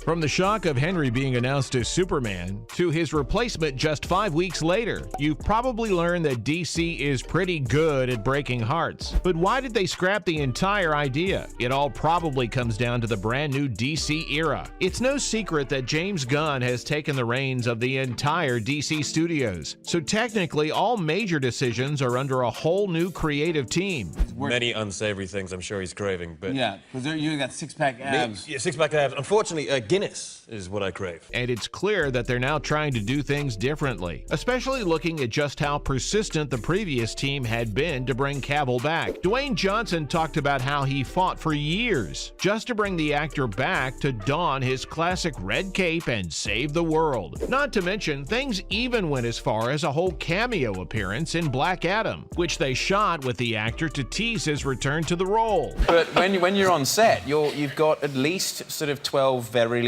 From the shock of Henry being announced as Superman to his replacement just 5 weeks later, you've probably learned that DC is pretty good at breaking hearts. But why did they scrap the entire idea? It all probably comes down to the brand new DC era. It's no secret that James Gunn has taken the reins of the entire DC studios. So technically, all major decisions are under a whole new creative team. Many unsavory things I'm sure he's craving, but... Yeah, because you got six-pack abs. Yeah, six-pack abs. Unfortunately, Guinness is what I crave. And it's clear that they're now trying to do things differently, especially looking at just how persistent the previous team had been to bring Cavill back. Dwayne Johnson talked about how he fought for years just to bring the actor back to don his classic red cape and save the world. Not to mention, things even went as far as a whole cameo appearance in Black Adam, which they shot with the actor to tease his return to the role. But when you're on set, you've got at least sort of 12 very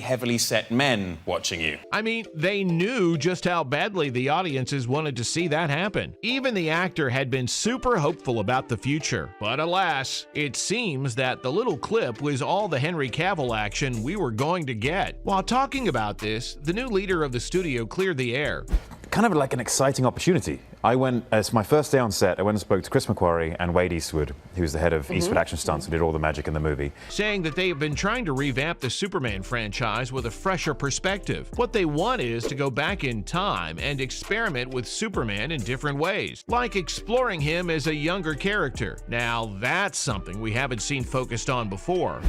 heavily set men watching you. I mean, they knew just how badly the audiences wanted to see that happen. Even the actor had been super hopeful about the future. But alas, it seems that the little clip was all the Henry Cavill action we were going to get. While talking about this, the new leader of the studio cleared the air. Kind of like an exciting opportunity. As my first day on set, I went and spoke to Chris McQuarrie and Wade Eastwood, who's the head of Eastwood Action Stunts, who did all the magic in the movie. Saying that they have been trying to revamp the Superman franchise with a fresher perspective. What they want is to go back in time and experiment with Superman in different ways, like exploring him as a younger character. Now, that's something we haven't seen focused on before.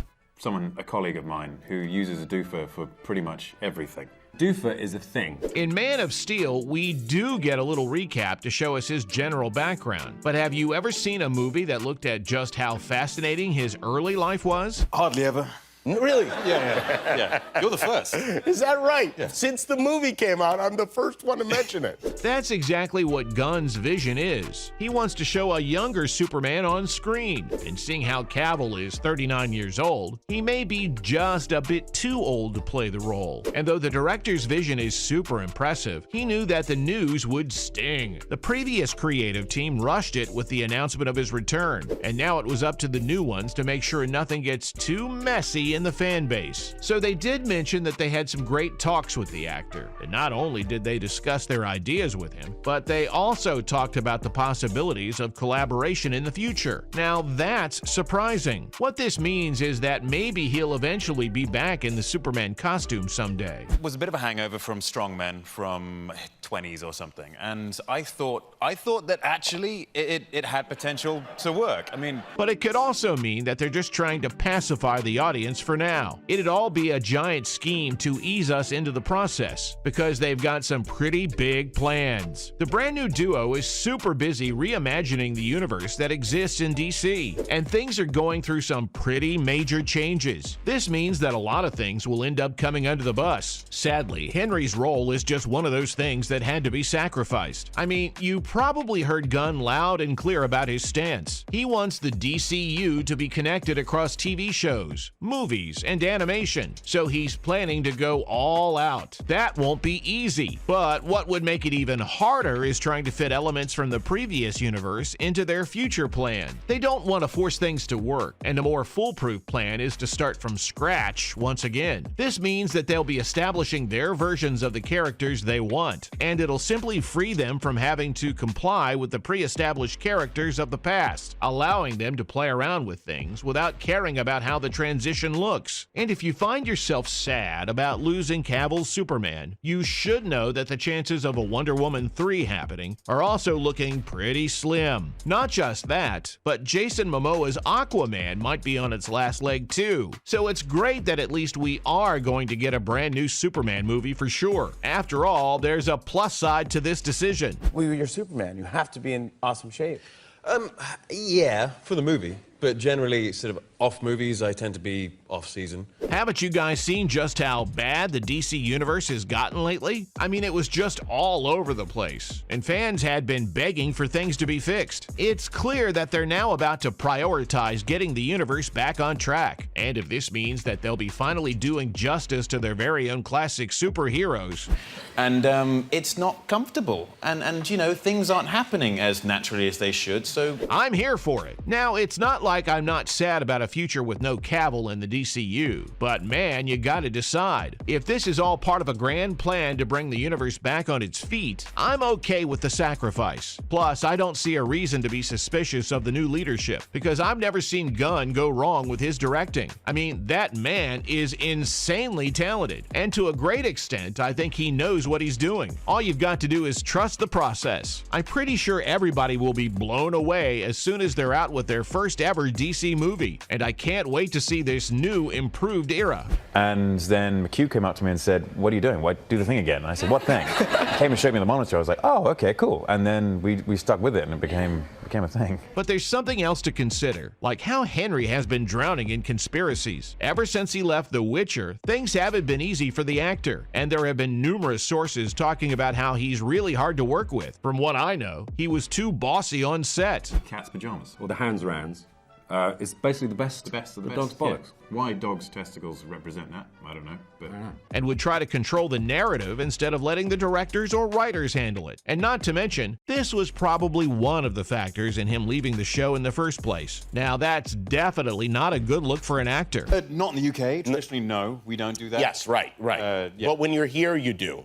A colleague of mine, who uses a doofer for pretty much everything. Doofer is a thing. In Man of Steel, we do get a little recap to show us his general background. But have you ever seen a movie that looked at just how fascinating his early life was? Hardly ever. Really? Yeah. You're the first. Is that right? Yeah. Since the movie came out, I'm the first one to mention it. That's exactly what Gunn's vision is. He wants to show a younger Superman on screen. And seeing how Cavill is 39 years old, he may be just a bit too old to play the role. And though the director's vision is super impressive, he knew that the news would sting. The previous creative team rushed it with the announcement of his return, and now it was up to the new ones to make sure nothing gets too messy in the fan base. So they did mention that they had some great talks with the actor, and not only did they discuss their ideas with him, but they also talked about the possibilities of collaboration in the future. Now that's surprising. What this means is that maybe he'll eventually be back in the Superman costume someday. It was a bit of a hangover from strongmen from 20s or something, and I thought that actually it had potential to work. I mean, but it could also mean that they're just trying to pacify the audience for now. It'd all be a giant scheme to ease us into the process, because they've got some pretty big plans. The brand new duo is super busy reimagining the universe that exists in DC, and things are going through some pretty major changes. This means that a lot of things will end up coming under the bus. Sadly, Henry's role is just one of those things that had to be sacrificed. I mean, you probably heard Gunn loud and clear about his stance. He wants the DCU to be connected across TV shows, movies, and animation, so he's planning to go all out. That won't be easy, but what would make it even harder is trying to fit elements from the previous universe into their future plan. They don't want to force things to work, and a more foolproof plan is to start from scratch once again. This means that they'll be establishing their versions of the characters they want, and it'll simply free them from having to comply with the pre-established characters of the past, allowing them to play around with things without caring about how the transition looks. And if you find yourself sad about losing Cavill's Superman, you should know that the chances of a Wonder Woman 3 happening are also looking pretty slim. Not just that, but Jason Momoa's Aquaman might be on its last leg too. So it's great that at least we are going to get a brand new Superman movie for sure. After all, there's a plus side to this decision. Well, you're Superman. You have to be in awesome shape. Yeah, for the movie. But generally, sort of off movies, I tend to be off season. Haven't you guys seen just how bad the DC universe has gotten lately? I mean, it was just all over the place, and fans had been begging for things to be fixed. It's clear that they're now about to prioritize getting the universe back on track, and if this means that they'll be finally doing justice to their very own classic superheroes. And it's not comfortable, and you know, things aren't happening as naturally as they should, so... I'm here for it. Now, it's not like I'm not sad about a a future with no Cavill in the DCU. But man, you gotta decide. If this is all part of a grand plan to bring the universe back on its feet, I'm okay with the sacrifice. Plus, I don't see a reason to be suspicious of the new leadership, because I've never seen Gunn go wrong with his directing. I mean, that man is insanely talented, and to a great extent, I think he knows what he's doing. All you've got to do is trust the process. I'm pretty sure everybody will be blown away as soon as they're out with their first ever DC movie, and I can't wait to see this new, improved era. And then McHugh came up to me and said, "What are you doing? Why do the thing again?" And I said, "What thing?" He came and showed me the monitor. I was like, "Oh, okay, cool." And then we stuck with it, and it became a thing. But there's something else to consider, like how Henry has been drowning in conspiracies. Ever since he left The Witcher, things haven't been easy for the actor, and there have been numerous sources talking about how he's really hard to work with. From what I know, he was too bossy on set. Cat's pajamas. Or the hands rounds. It's basically the best of the dog's bollocks. Why dogs' testicles represent that, I don't know. But And would try to control the narrative instead of letting the directors or writers handle it. And not to mention, this was probably one of the factors in him leaving the show in the first place. Now that's definitely not a good look for an actor. Not in the UK. Traditionally, no, we don't do that. Yes, right. Yeah. But when you're here, you do.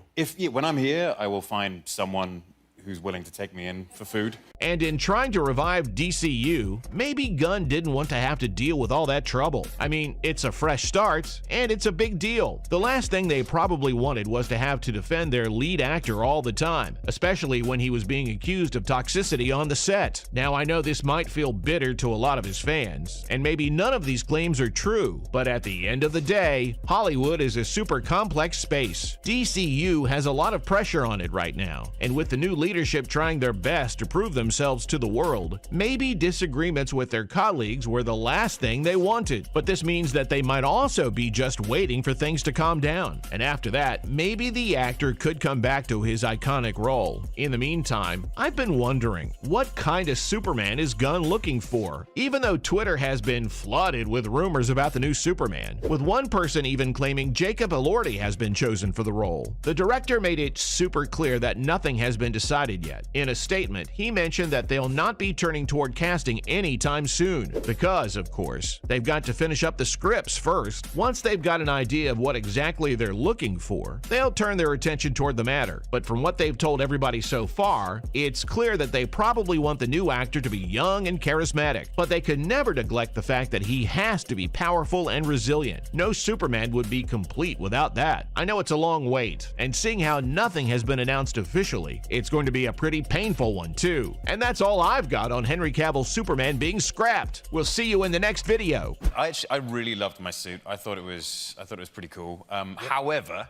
When I'm here, I will find someone who's willing to take me in for food. And in trying to revive DCU, maybe Gunn didn't want to have to deal with all that trouble. I mean, it's a fresh start, and it's a big deal. The last thing they probably wanted was to have to defend their lead actor all the time, especially when he was being accused of toxicity on the set. Now, I know this might feel bitter to a lot of his fans, and maybe none of these claims are true, but at the end of the day, Hollywood is a super complex space. DCU has a lot of pressure on it right now, and with the new leadership trying their best to prove themselves to the world, maybe disagreements with their colleagues were the last thing they wanted. But this means that they might also be just waiting for things to calm down. And after that, maybe the actor could come back to his iconic role. In the meantime, I've been wondering, what kind of Superman is Gunn looking for? Even though Twitter has been flooded with rumors about the new Superman, with one person even claiming Jacob Elordi has been chosen for the role. The director made it super clear that nothing has been decided yet. In a statement, he mentioned that they'll not be turning toward casting anytime soon, because, of course, they've got to finish up the scripts first. Once they've got an idea of what exactly they're looking for, they'll turn their attention toward the matter. But from what they've told everybody so far, it's clear that they probably want the new actor to be young and charismatic, but they could never neglect the fact that he has to be powerful and resilient. No Superman would be complete without that. I know it's a long wait, and seeing how nothing has been announced officially, it's going to be a pretty painful one too. And that's all I've got on Henry Cavill's Superman being scrapped. We'll see you in the next video. I really loved my suit. I thought it was pretty cool. However,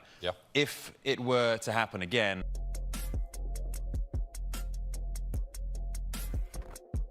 if it were to happen again,